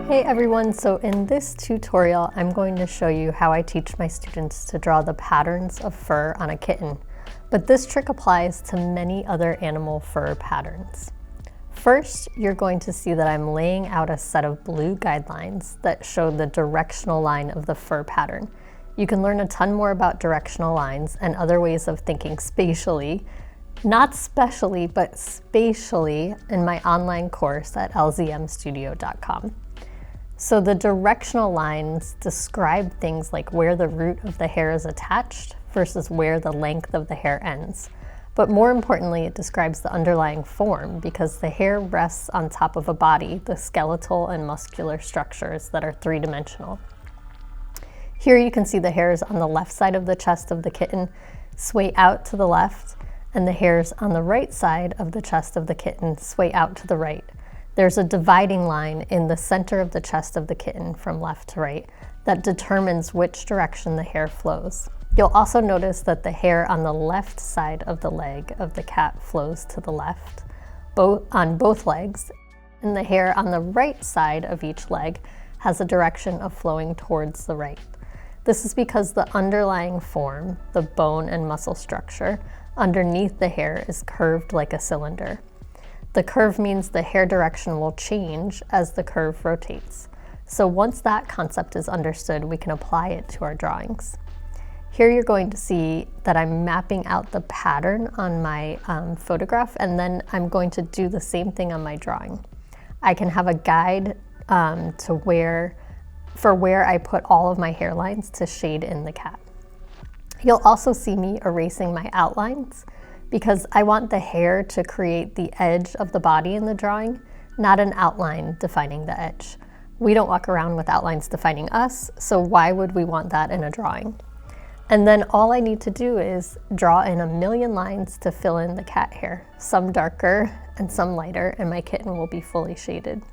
Hey everyone, so in this tutorial I'm going to show you how I teach my students to draw the patterns of fur on a kitten, but this trick applies to many other animal fur patterns. First, you're going to see that I'm laying out a set of blue guidelines that show the directional line of the fur pattern. You can learn a ton more about directional lines and other ways of thinking spatially, not specially, but spatially, in my online course at LZMstudio.com. So the directional lines describe things like where the root of the hair is attached versus where the length of the hair ends. But more importantly, it describes the underlying form because the hair rests on top of a body, the skeletal and muscular structures that are three-dimensional. Here you can see the hairs on the left side of the chest of the kitten sway out to the left, and the hairs on the right side of the chest of the kitten sway out to the right. There's a dividing line in the center of the chest of the kitten from left to right that determines which direction the hair flows. You'll also notice that the hair on the left side of the leg of the cat flows to the left, on both legs, and the hair on the right side of each leg has a direction of flowing towards the right. This is because the underlying form, the bone and muscle structure, underneath the hair is curved like a cylinder. The curve means the hair direction will change as the curve rotates. So once that concept is understood, we can apply it to our drawings. Here you're going to see that I'm mapping out the pattern on my photograph, and then I'm going to do the same thing on my drawing. I can have a guide for where I put all of my hairlines to shade in the cat. You'll also see me erasing my outlines because I want the hair to create the edge of the body in the drawing, not an outline defining the edge. We don't walk around with outlines defining us, so why would we want that in a drawing? And then all I need to do is draw in a million lines to fill in the cat hair, some darker and some lighter, and my kitten will be fully shaded.